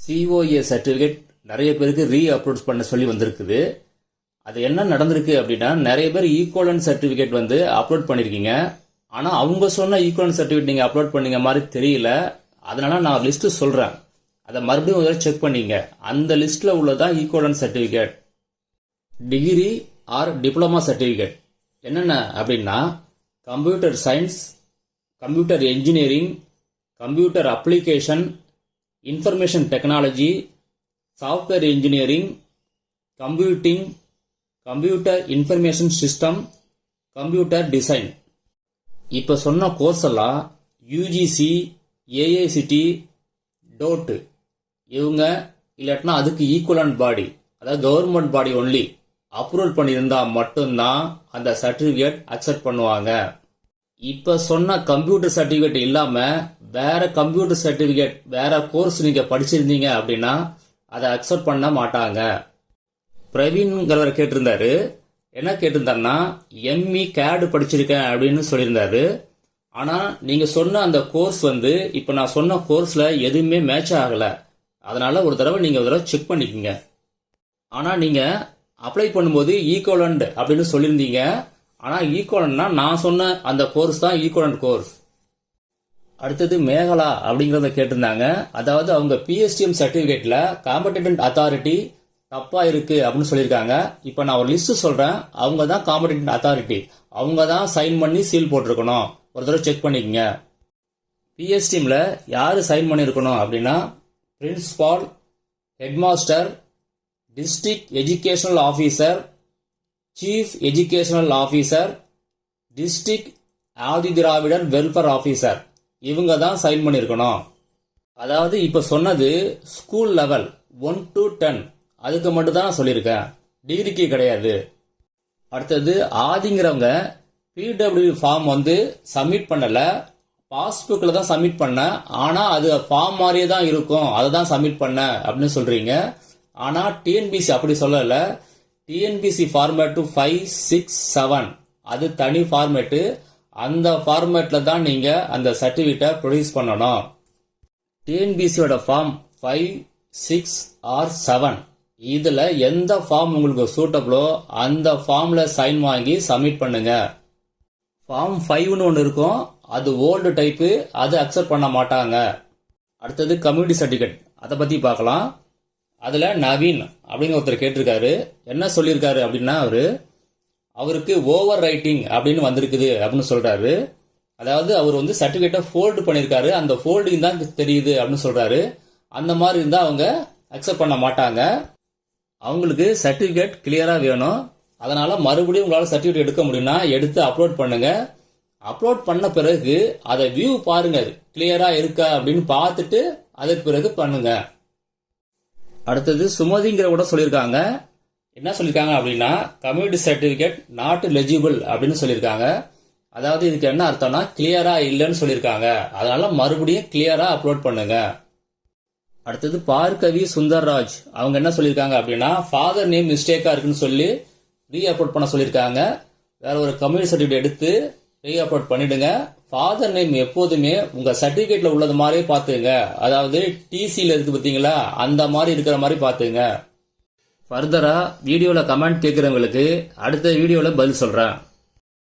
COA certificate நிறைய பேருக்கு upload பண்ண சொல்லி வந்திருக்குது. அது என்ன நடந்திருக்கு அப்படின்னா, நிறைய பேர் ஈக்குவலன்ட் சர்டிஃபிகேட் அப்லோட் பண்ணியிருக்கீங்க. ஆனால் அவங்க சொன்ன ஈக்குவலன்ட் சர்டிஃபிகேட் நீங்கள் அப்லோட் பண்ணீங்க மாதிரி தெரியல. அதனால நான் லிஸ்ட் சொல்கிறேன். அதை மறுபடியும் ஒரு செக் பண்ணிங்க. அந்த லிஸ்ட்டில் உள்ளதான் equivalent certificate. Degree R diploma certificate என்னென்ன அப்படின்னா, computer science, computer engineering, computer application, information technology, software engineering, computing, computer information system, computer design. இப்போ சொன்ன கோர்ஸ் எல்லாம் UGC, AICT, DOT இவங்க இல்லாட்டினா அதுக்கு ஈக்குவலன்ட் பாடி, அதாவது கவர்மெண்ட் பாடி ஒன்லி அப்ரூவல் பண்ணியிருந்தா மட்டும்தான் அந்த சர்டிஃபிகேட் அக்செப்ட் பண்ணுவாங்க. இப்ப சொன்ன கம்ப்யூட்டர் சர்டிஃபிகேட் இல்லாம வேற கம்ப்யூட்டர் சர்டிஃபிகேட், வேற கோர்ஸ் நீங்க படிச்சிருந்தீங்க அப்படின்னா அதை அக்செப்ட் பண்ண மாட்டாங்க. பிரவீன்கிறவர் கேட்டிருந்தாரு. என்ன கேட்டிருந்தாருன்னா, ME CAD படிச்சிருக்கேன் அப்படின்னு சொல்லியிருந்தாரு. ஆனா நீங்க சொன்ன அந்த கோர்ஸ் இப்ப நான் சொன்ன கோர்ஸ்ல எதுவுமே மேட்ச் ஆகல. அதனால ஒரு தடவை செக் பண்ணிக்கோங்க. ஆனா நீங்க அப்ளை பண்ணும்போது ஈக்குவலண்ட் அப்படின்னு சொல்லியிருந்தீங்க. ஆனா ஈக்குவலண்ட்னா நான் சொன்ன அந்த கோர்ஸ் தான் ஈக்குவலண்ட் கோர்ஸ். அடுத்தது மேகலா அப்படிங்கறத கேட்டிருந்தாங்க. அதாவது அவங்க PSTM சர்டிபிகேட்ல காம்படிட்டன்ட் அத்தாரிட்டி தப்பா இருக்கு அப்படின்னு சொல்லியிருக்காங்க. இப்ப நான் ஒரு லிஸ்ட் சொல்றேன். அவங்க தான் காம்படிட்டன்ட் அத்தாரிட்டி. அவங்க தான் சைன் பண்ணி சீல் போட்டிருக்கணும். ஒரு தடவை செக் பண்ணிக்கங்க. PSTMல யாரு சைன் பண்ணிருக்கணும் அப்படின்னா, principal, headmaster, district educational officer, chief educational officer, district Adi Dravidar welfare officer, இவங்க தான் சைன் பண்ணிருக்கணும். அதாவது இப்ப சொன்னது ஸ்கூல் லெவல் 1 to 10 அதுக்கு மட்டும் தான் சொல்லியிருக்கேன், டிகிரிக்கு கிடையாது. அடுத்தது ஆதிங்கிறவங்க PW ஃபார்ம் சப்மிட் பண்ணல, பாஸ்புக்கில் தான் சப்மிட் பண்ண. ஆனா அது ஃபார்ம் மாதிரியே தான் இருக்கும், அதை தான் சப்மிட் பண்ண அப்படின்னு சொல்றீங்க. ஆனா TNPC அப்படி சொல்லல. TNPC ஃபார்மேட் 5, 6, 7 அது தனி ஃபார்மேட்டு. அந்த ஃபார்மேட்ல தான் நீங்க அந்த சர்டிபிகேட்டை ப்ரொடியூஸ் பண்ணணும். TNPCயோட ஃபார்ம் 5, 6 or 7 இதுல எந்த ஃபார்ம் உங்களுக்கு சூட்டபிளோ அந்த ஃபார்ம்ல சைன் வாங்கி சப்மிட் பண்ணுங்க. ஃபார்ம் 5ன்னு ஒன்று இருக்கும், அது ஓல்டு டைப்பு, அது அக்செப்ட் பண்ண மாட்டாங்க. அடுத்தது கம்யூனிட்டி சர்டிபிகேட், அதை பத்தி பார்க்கலாம். அதுல நவீன் அப்படின்னு ஒருத்தர் கேட்டிருக்காரு. என்ன சொல்லியிருக்காரு அப்படின்னா, அவருக்கு ஓவர் ரைட்டிங் அப்படின்னு வந்திருக்குது அப்படின்னு சொல்றாரு. அதாவது அவர் சர்டிபிகேட்டை ஃபோல்டு பண்ணியிருக்காரு, அந்த ஃபோல்டிங் தான் தெரியுது அப்படின்னு சொல்றாரு. அந்த மாதிரி இருந்தா அவங்க அக்செப்ட் பண்ண மாட்டாங்க. அவங்களுக்கு சர்டிபிகேட் கிளியரா வேணும். அதனால மறுபடியும் உங்களால சர்டிபிகேட் எடுக்க முடியும்னா எடுத்து அப்லோட் பண்ணுங்க. அப்லோட் பண்ண பிறகு அதை வியூ பாருங்க, கிளியரா இருக்கா அப்படின்னு பார்த்துட்டு அதுக்கு பிறகு பண்ணுங்க. அடுத்தது சுமதிங்கிற கூட சொல்லியிருக்காங்க. என்ன சொல்லியிருக்காங்க அப்படின்னா, கம்யூனிட்டி சர்டிபிகேட் நாட் லெஜிபிள் அப்படின்னு சொல்லியிருக்காங்க. அதாவது இதுக்கு என்ன அர்த்தம்னா, கிளியரா இல்லைன்னு சொல்லியிருக்காங்க. அதனால மறுபடியும் கிளியரா அப்லோட் பண்ணுங்க. அடுத்தது பார்கவி சுந்தர்ராஜ் அவங்க என்ன சொல்லியிருக்காங்க அப்படின்னா, ஃபாதர் நேம் மிஸ்டேக்கா இருக்குன்னு சொல்லி அப்லோட் பண்ண சொல்லியிருக்காங்க. வேற ஒரு கம்யூனிட்டி சர்டிபிகேட் எடுத்து அப்லோட் பண்ணிடுங்க. ஃபாதர் நேம் எப்போதுமே உங்க சர்டிபிகேட்ல உள்ளது மாதிரியே பாத்துங்க. அதாவது TCல இருக்கு பாத்தீங்களா, அந்த மாதிரி இருக்கிற மாதிரி பாத்துங்க. ஃபர்தரா வீடியோல கமெண்ட் கேட்கறவங்களுக்கு அடுத்த வீடியோல பதில் சொல்றேன்.